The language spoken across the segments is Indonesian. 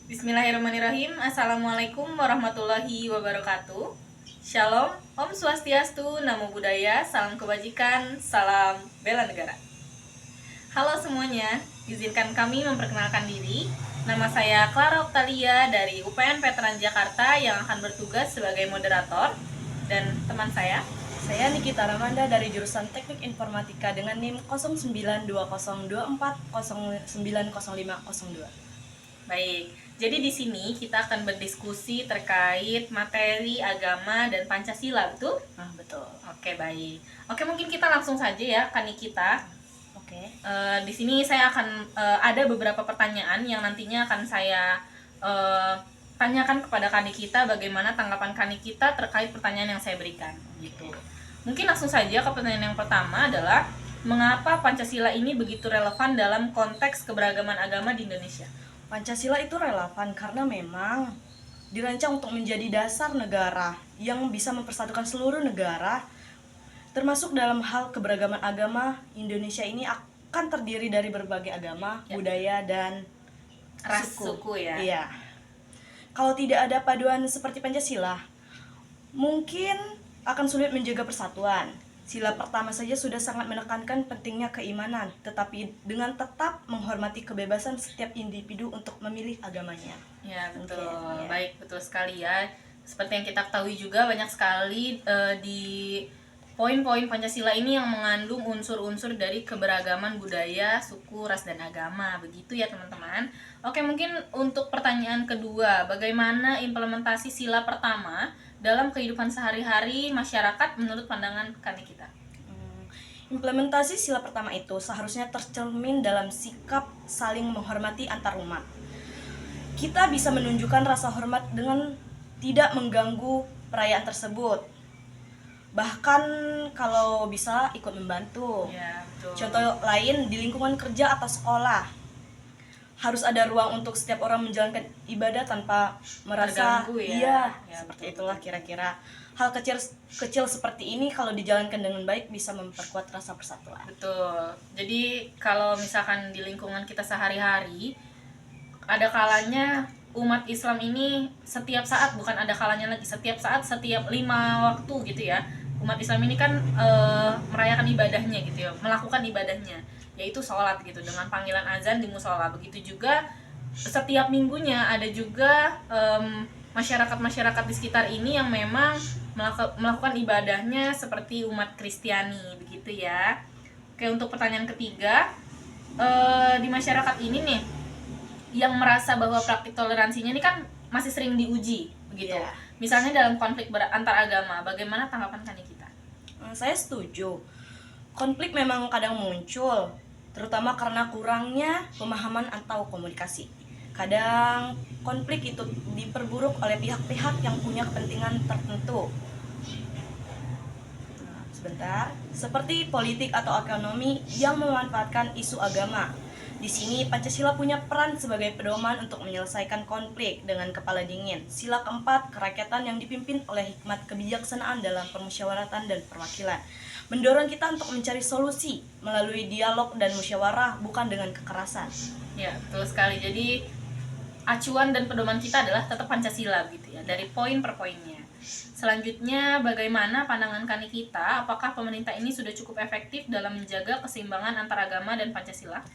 Bismillahirrahmanirrahim. Assalamualaikum warahmatullahi wabarakatuh. Shalom, Om Swastiastu, Namo Buddhaya, salam kebajikan, salam bela negara. Halo semuanya, izinkan kami memperkenalkan diri. Nama saya Clara Oktalia dari UPN Veteran Jakarta yang akan bertugas sebagai moderator. Dan teman saya Nikita Ramanda dari jurusan Teknik Informatika dengan NIM 092024090502. Baik, jadi di sini kita akan berdiskusi terkait materi agama dan Pancasila, betul? Betul. Oke, baik. Oke, mungkin kita langsung saja ya, Kak Nikita. Oke. Di sini saya akan ada beberapa pertanyaan yang nantinya akan saya tanyakan kepada Kak Nikita bagaimana tanggapan Kak Nikita terkait pertanyaan yang saya berikan, gitu. Mungkin langsung saja ke pertanyaan yang pertama adalah mengapa Pancasila ini begitu relevan dalam konteks keberagaman agama di Indonesia? Pancasila itu relevan karena memang dirancang untuk menjadi dasar negara yang bisa mempersatukan seluruh negara, termasuk dalam hal keberagaman agama. Indonesia ini akan terdiri dari berbagai agama, budaya, dan Ras suku ya. Iya. Kalau tidak ada paduan seperti Pancasila, mungkin akan sulit menjaga persatuan. Sila pertama saja sudah sangat menekankan pentingnya keimanan, tetapi dengan tetap menghormati kebebasan setiap individu untuk memilih agamanya. Ya, betul. Mungkin, ya. Baik, betul sekali ya. Seperti yang kita ketahui juga banyak sekali di poin-poin Pancasila ini yang mengandung unsur-unsur dari keberagaman budaya, suku, ras, dan agama. Begitu ya, teman-teman. Oke, mungkin untuk pertanyaan kedua, bagaimana implementasi sila pertama dalam kehidupan sehari-hari masyarakat menurut pandangan Kak Nikita? Implementasi sila pertama itu seharusnya tercermin dalam sikap saling menghormati antar umat. Kita bisa menunjukkan rasa hormat dengan tidak mengganggu perayaan tersebut. Bahkan kalau bisa ikut membantu. Ya, betul. Contoh lain di lingkungan kerja atau sekolah, harus ada ruang untuk setiap orang menjalankan ibadah tanpa merasa terganggu ya. Iya, Ya, seperti betul. itulah kira-kira. Hal kecil seperti ini kalau dijalankan dengan baik bisa memperkuat rasa persatuan. Betul. Jadi kalau misalkan di lingkungan kita sehari-hari, ada kalanya umat Islam ini setiap saat, bukan ada kalanya lagi, setiap saat, setiap 5 waktu gitu ya, umat Islam ini kan merayakan ibadahnya gitu ya, melakukan ibadahnya, yaitu sholat gitu dengan panggilan azan di musola. Begitu juga setiap minggunya ada juga masyarakat-masyarakat di sekitar ini yang memang melakukan ibadahnya seperti umat Kristiani, begitu ya. Oke, untuk pertanyaan ketiga, di masyarakat ini nih yang merasa bahwa praktik toleransinya ini kan masih sering diuji, begitu. Iya. Misalnya dalam konflik antar agama, bagaimana tanggapan Kak Nikita? Saya setuju. Konflik memang kadang muncul, terutama karena kurangnya pemahaman atau komunikasi. Kadang konflik itu diperburuk oleh pihak-pihak yang punya kepentingan tertentu. Seperti politik atau ekonomi yang memanfaatkan isu agama. Di sini Pancasila punya peran sebagai pedoman untuk menyelesaikan konflik dengan kepala dingin. Sila keempat, kerakyatan yang dipimpin oleh hikmat kebijaksanaan dalam permusyawaratan dan perwakilan, mendorong kita untuk mencari solusi melalui dialog dan musyawarah, bukan dengan kekerasan. Ya, betul sekali. Jadi acuan dan pedoman kita adalah tetap Pancasila gitu ya, dari poin per poinnya. Selanjutnya, bagaimana pandangan Kak Nikita? Apakah pemerintah ini sudah cukup efektif dalam menjaga keseimbangan antara agama dan Pancasila?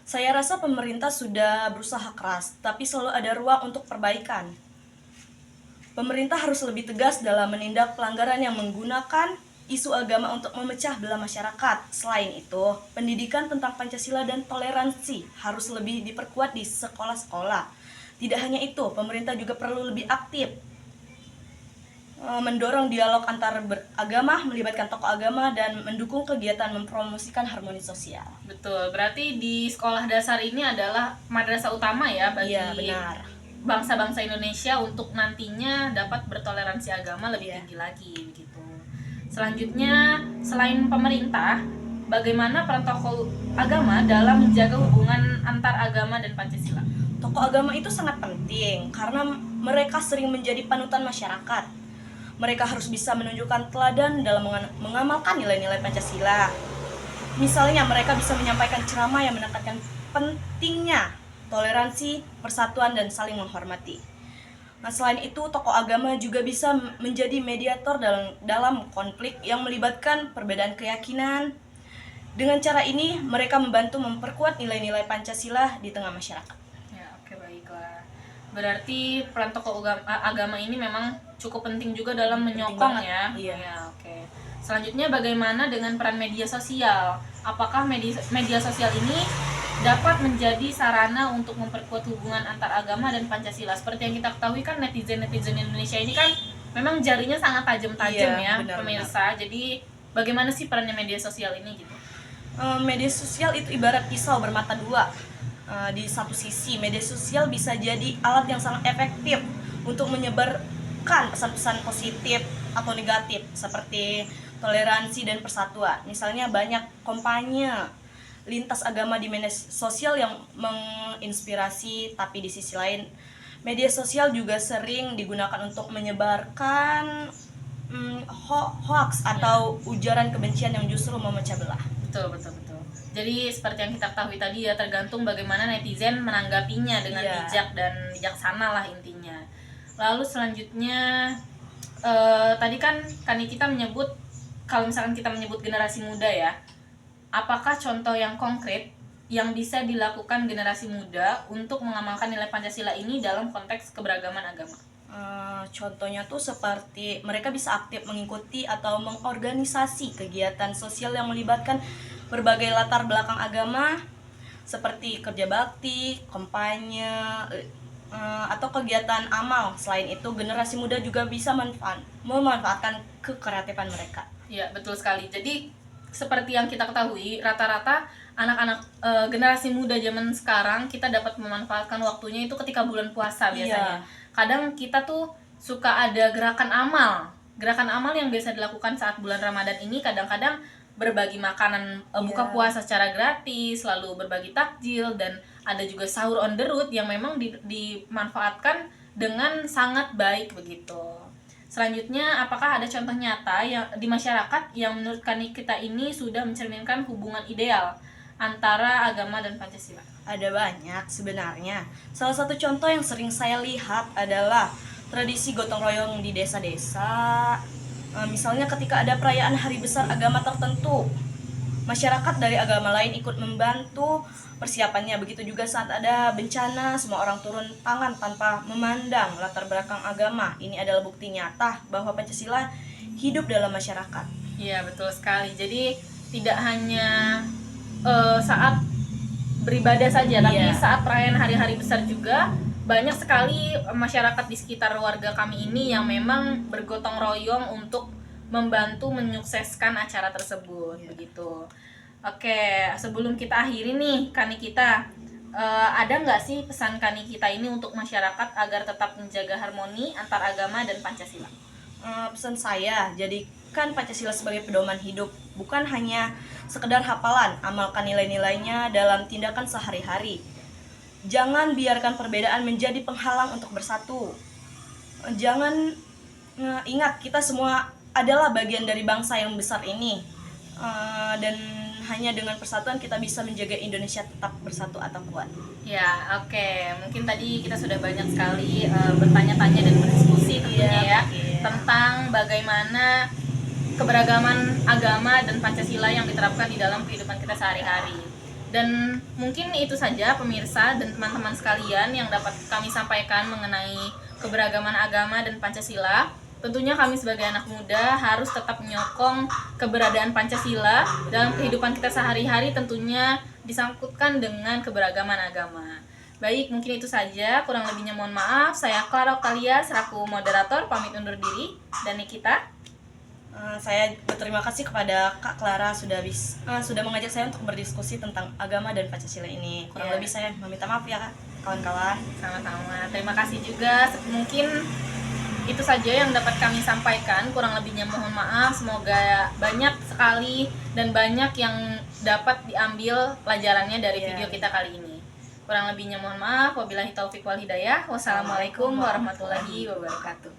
Saya rasa pemerintah sudah berusaha keras, tapi selalu ada ruang untuk perbaikan. Pemerintah harus lebih tegas dalam menindak pelanggaran yang menggunakan isu agama untuk memecah belah masyarakat. Selain itu, pendidikan tentang Pancasila dan toleransi harus lebih diperkuat di sekolah-sekolah. Tidak hanya itu, pemerintah juga perlu lebih aktif mendorong dialog antar beragama, melibatkan tokoh agama, dan mendukung kegiatan mempromosikan harmoni sosial. Betul, berarti di sekolah dasar ini adalah madrasah utama ya bagi bangsa-bangsa Indonesia untuk nantinya dapat bertoleransi agama lebih tinggi lagi begitu. Selanjutnya, selain pemerintah, bagaimana peran tokoh agama dalam menjaga hubungan antar agama dan Pancasila? Tokoh agama itu sangat penting karena mereka sering menjadi panutan masyarakat. Mereka harus bisa menunjukkan teladan dalam mengamalkan nilai-nilai Pancasila. Misalnya, mereka bisa menyampaikan ceramah yang menekankan pentingnya toleransi, persatuan, dan saling menghormati. Nah, selain itu, tokoh agama juga bisa menjadi mediator dalam konflik yang melibatkan perbedaan keyakinan. Dengan cara ini, mereka membantu memperkuat nilai-nilai Pancasila di tengah masyarakat. Ya, oke, baiklah. Berarti peran tokoh agama ini memang cukup penting juga dalam menyokong banget, ya. iya. Ya, oke. Selanjutnya bagaimana dengan peran media sosial? Apakah media sosial ini dapat menjadi sarana untuk memperkuat hubungan antar agama dan Pancasila? Seperti yang kita ketahui kan netizen Indonesia ini kan memang jarinya sangat tajam-tajam Iya, ya, benar, pemirsa. Jadi bagaimana sih perannya media sosial ini gitu? Media sosial itu ibarat pisau bermata dua. Di satu sisi, media sosial bisa jadi alat yang sangat efektif untuk menyebarkan pesan-pesan positif atau negatif seperti toleransi dan persatuan. Misalnya banyak kampanye lintas agama di media sosial yang menginspirasi, tapi di sisi lain media sosial juga sering digunakan untuk menyebarkan hoax atau ujaran kebencian yang justru memecah belah. Betul. Jadi seperti yang kita ketahui tadi ya, tergantung bagaimana netizen menanggapinya dengan bijak dan bijaksana lah intinya. Lalu selanjutnya tadi kan kita menyebut, kalau misalkan kita menyebut generasi muda ya, apakah contoh yang konkret yang bisa dilakukan generasi muda untuk mengamalkan nilai Pancasila ini dalam konteks keberagaman agama? Contohnya tuh seperti mereka bisa aktif mengikuti atau mengorganisasi kegiatan sosial yang melibatkan berbagai latar belakang agama seperti kerja bakti, kampanye, atau kegiatan amal. Selain itu, generasi muda juga bisa memanfaatkan kekreatifan mereka. Ya, betul sekali. Jadi seperti yang kita ketahui, rata-rata anak-anak generasi muda zaman sekarang kita dapat memanfaatkan waktunya itu ketika bulan puasa biasanya. Kadang kita tuh suka ada gerakan amal yang biasa dilakukan saat bulan Ramadan ini. Kadang-kadang berbagi makanan buka puasa secara gratis, lalu berbagi takjil, dan ada juga sahur on the road yang memang dimanfaatkan dengan sangat baik begitu. Selanjutnya, apakah ada contoh nyata yang di masyarakat yang menurut kita ini sudah mencerminkan hubungan ideal antara agama dan Pancasila? Ada banyak sebenarnya. Salah satu contoh yang sering saya lihat adalah tradisi gotong royong di desa-desa. Misalnya ketika ada perayaan hari besar agama tertentu, masyarakat dari agama lain ikut membantu persiapannya. Begitu juga saat ada bencana, semua orang turun tangan tanpa memandang latar belakang agama. Ini adalah bukti nyata bahwa Pancasila hidup dalam masyarakat. Iya, betul sekali. Jadi tidak hanya saat beribadah saja, tapi saat perayaan hari-hari besar juga banyak sekali masyarakat di sekitar warga kami ini yang memang bergotong royong untuk membantu menyukseskan acara tersebut begitu. Oke, sebelum kita akhiri nih Kani kita, ada nggak sih pesan Kani kita ini untuk masyarakat agar tetap menjaga harmoni antar agama dan Pancasila? Pesan saya, jadikan Pancasila sebagai pedoman hidup, bukan hanya sekedar hafalan. Amalkan nilai-nilainya dalam tindakan sehari-hari. Jangan biarkan perbedaan menjadi penghalang untuk bersatu. Jangan ingat, kita semua adalah bagian dari bangsa yang besar ini, dan hanya dengan persatuan kita bisa menjaga Indonesia tetap bersatu atau kuat. Ya, oke. Mungkin tadi kita sudah banyak sekali bertanya-tanya dan berdiskusi tentunya tentang bagaimana keberagaman agama dan Pancasila yang diterapkan di dalam kehidupan kita sehari-hari. Dan mungkin itu saja pemirsa dan teman-teman sekalian yang dapat kami sampaikan mengenai keberagaman agama dan Pancasila. Tentunya kami sebagai anak muda harus tetap menyokong keberadaan Pancasila dalam kehidupan kita sehari-hari, tentunya disangkutkan dengan keberagaman agama. Baik, mungkin itu saja. Kurang lebihnya mohon maaf. Saya Clara Octalia selaku moderator pamit undur diri. Dan Nikita, saya berterima kasih kepada Kak Clara sudah mengajak saya untuk berdiskusi tentang agama dan Pancasila ini. Kurang lebih saya meminta maaf ya Kak, kawan-kawan. Sama-sama. Terima kasih juga. Mungkin itu saja yang dapat kami sampaikan. Kurang lebihnya mohon maaf. Semoga banyak sekali dan banyak yang dapat diambil pelajarannya dari video kita kali ini. Kurang lebihnya mohon maaf. Wabillahi taufik wal hidayah. Wassalamualaikum warahmatullahi wabarakatuh.